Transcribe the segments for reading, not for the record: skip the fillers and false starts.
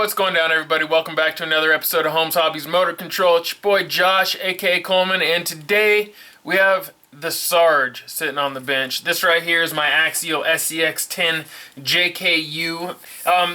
What's going down, everybody? Welcome back to another episode of Holmes Hobbies Motor Control. It's your boy Josh, aka Coleman, and today we have the Sarge sitting on the bench. This right here is my Axial SCX10 JKU.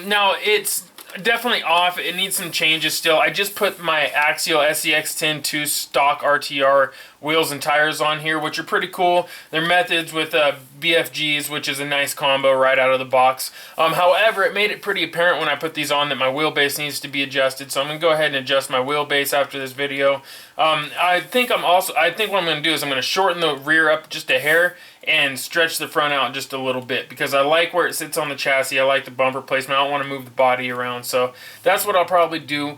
Now it's definitely off. It needs some changes still. I just put my Axial SCX10 to stock RTR wheels and tires on here, which are pretty cool. They're methods with BFGs, which is a nice combo right out of the box. However, it made it pretty apparent when I put these on that my wheelbase needs to be adjusted, so I'm going to go ahead and adjust my wheelbase after this video. I think what I'm going to do is I'm going to shorten the rear up just a hair and stretch the front out just a little bit because I like where it sits on the chassis. I like the bumper placement. I don't want to move the body around, so that's what I'll probably do.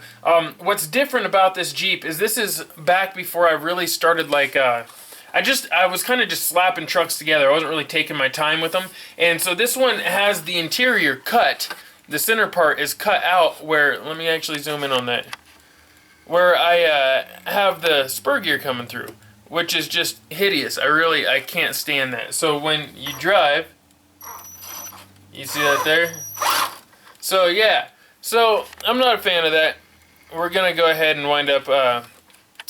What's different about this Jeep is this is back before I really started I was kind of just slapping trucks together. I wasn't really taking my time with them, and so this one has the interior cut. The center part is cut out where, let me actually zoom in on that, where I have the spur gear coming through, which is just hideous. I can't stand that. So when you drive, you see that there? So yeah, so I'm not a fan of that. We're gonna go ahead and wind up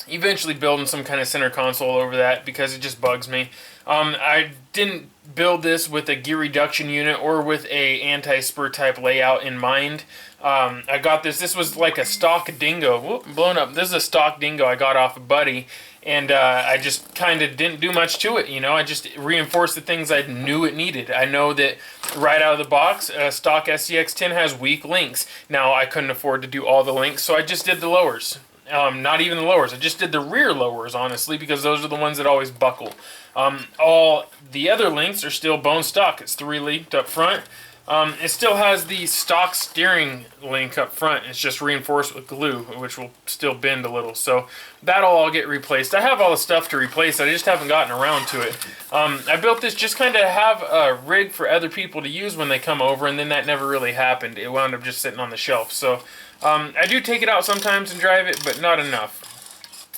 eventually building some kind of center console over that because it just bugs me. I didn't build this with a gear reduction unit or with a anti-spur type layout in mind. I got this was like a stock dingo. Whoop, blown up. This is a stock dingo I got off a buddy, and I just kind of didn't do much to it, you know. I just reinforced the things I knew it needed. I know that right out of the box, stock SCX10 has weak links. Now, I couldn't afford to do all the links, so I just did the lowers. Not even the lowers. I just did the rear lowers, honestly, because those are the ones that always buckle. All the other links are still bone stock. It's 3-linked up front. It still has the stock steering link up front. It's just reinforced with glue, which will still bend a little. So that'll all get replaced. I have all the stuff to replace. I just haven't gotten around to it. I built this just kind of have a rig for other people to use when they come over, and then that never really happened. It wound up just sitting on the shelf. So I do take it out sometimes and drive it, but not enough.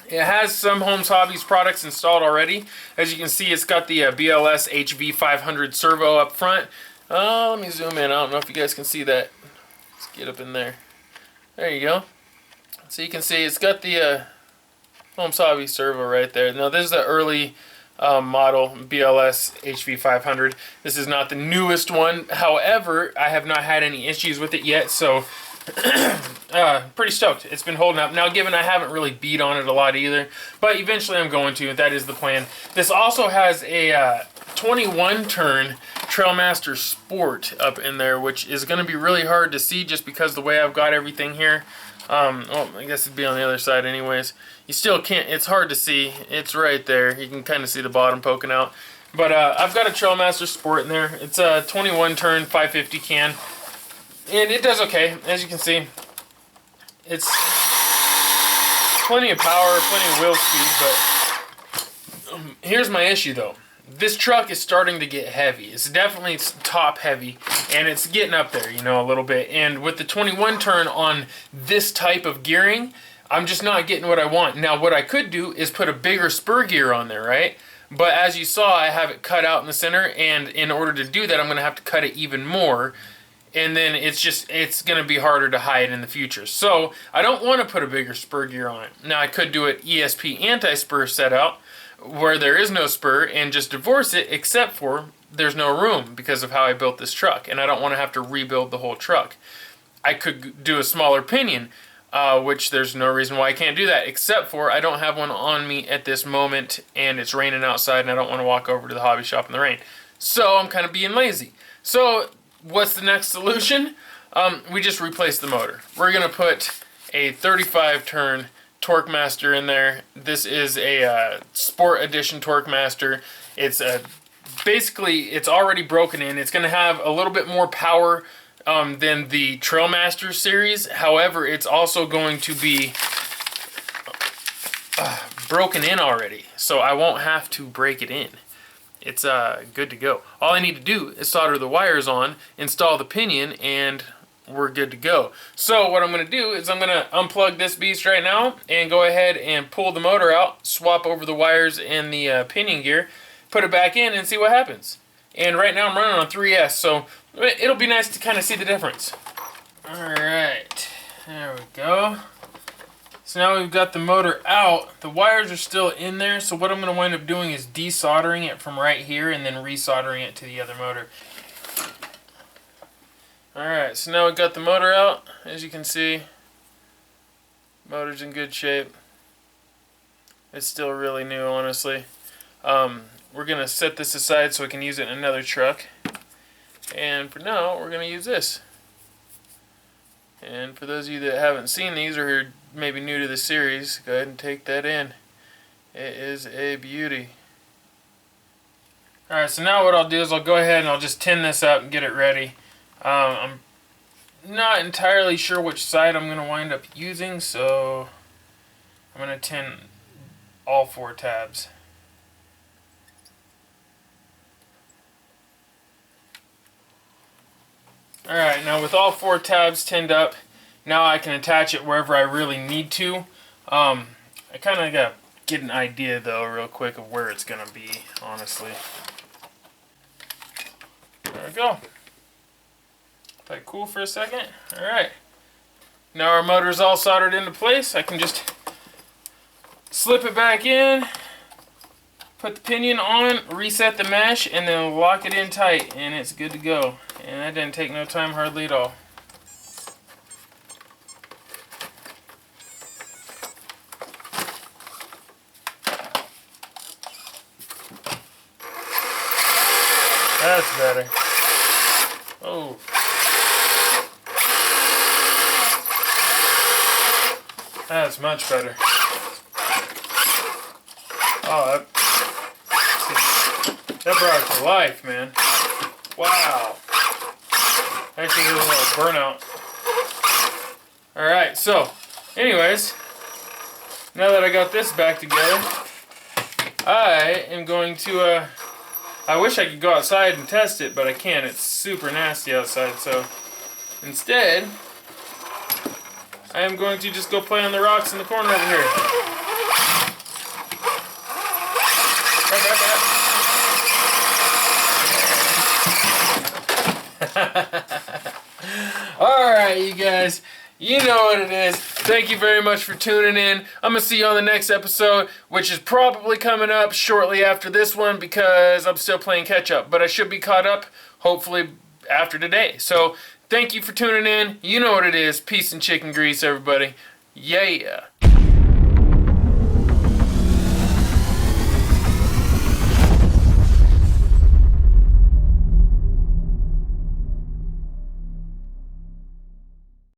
It has some Holmes Hobbies products installed already. As you can see, it's got the BLS HV500 servo up front. Let me zoom in. I don't know if you guys can see that. Let's get up in there. There you go. So you can see it's got the Holmes Hobbies servo right there. Now this is the early model BLS HV500. This is not the newest one. However, I have not had any issues with it yet, so pretty stoked. It's been holding up. Now, given I haven't really beat on it a lot either, but eventually I'm going to. That is the plan. This also has a 21 turn Trailmaster Sport up in there, which is going to be really hard to see just because the way I've got everything here. Oh, I guess it'd be on the other side anyways. You still can't, it's hard to see. It's right there. You can kind of see the bottom poking out. But I've got a Trailmaster Sport in there. It's a 21 turn 550 can. And it does okay, as you can see. It's plenty of power, plenty of wheel speed, but here's my issue though. This truck is starting to get heavy. It's definitely top heavy, and it's getting up there, you know, a little bit. And with the 21 turn on this type of gearing, I'm just not getting what I want. Now, what I could do is put a bigger spur gear on there, right? But as you saw, I have it cut out in the center, and in order to do that, I'm going to have to cut it even more. And then it's going to be harder to hide in the future. So I don't want to put a bigger spur gear on it. Now I could do an ESP anti-spur setup where there is no spur and just divorce it, except for there's no room because of how I built this truck. And I don't want to have to rebuild the whole truck. I could do a smaller pinion, which there's no reason why I can't do that, except for I don't have one on me at this moment and it's raining outside and I don't want to walk over to the hobby shop in the rain. So I'm kind of being lazy. So what's the next solution? We just replace the motor. We're going to put a 35 turn Torque Master in there. This is a Sport Edition Torque Master. It's basically, it's already broken in. It's going to have a little bit more power than the Trailmaster series. However, it's also going to be broken in already, so I won't have to break it in. It's good to go. All I need to do is solder the wires on, install the pinion, and we're good to go. So what I'm going to do is I'm going to unplug this beast right now and go ahead and pull the motor out, swap over the wires and the pinion gear, put it back in, and see what happens. And right now I'm running on 3S, so it'll be nice to kind of see the difference. Alright. There we go. So now we've got the motor out. The wires are still in there, so what I'm going to wind up doing is desoldering it from right here and then resoldering it to the other motor. Alright, so now we've got the motor out. As you can see, motor's in good shape. It's still really new, honestly. We're going to set this aside so we can use it in another truck. And for now, we're going to use this. And for those of you that haven't seen these or are maybe new to the series, go ahead and take that in. It is a beauty. Alright, so now what I'll do is I'll go ahead and I'll just tin this up and get it ready. I'm not entirely sure which side I'm going to wind up using, so I'm going to tin all 4 tabs. Alright, now with all 4 tabs tinned up, now I can attach it wherever I really need to. I kind of got to get an idea though real quick of where it's going to be, honestly. There we go. That cool for a second? Alright. Now our motor's all soldered into place. I can just slip it back in, put the pinion on, reset the mesh, and then lock it in tight, and it's good to go. And that didn't take no time hardly at all. That's better. Oh. That's much better. Oh, that brought it to life, man. Wow. Actually, there's a little burnout. Alright, so, anyways, now that I got this back together, I am going to, I wish I could go outside and test it, but I can't. It's super nasty outside, so instead, I am going to just go play on the rocks in the corner over here. Alright, you guys, you know what it is. Thank you very much for tuning in. I'm going to see you on the next episode, which is probably coming up shortly after this one because I'm still playing catch up. But I should be caught up, hopefully, after today. So, thank you for tuning in. You know what it is. Peace and chicken grease, everybody. Yeah.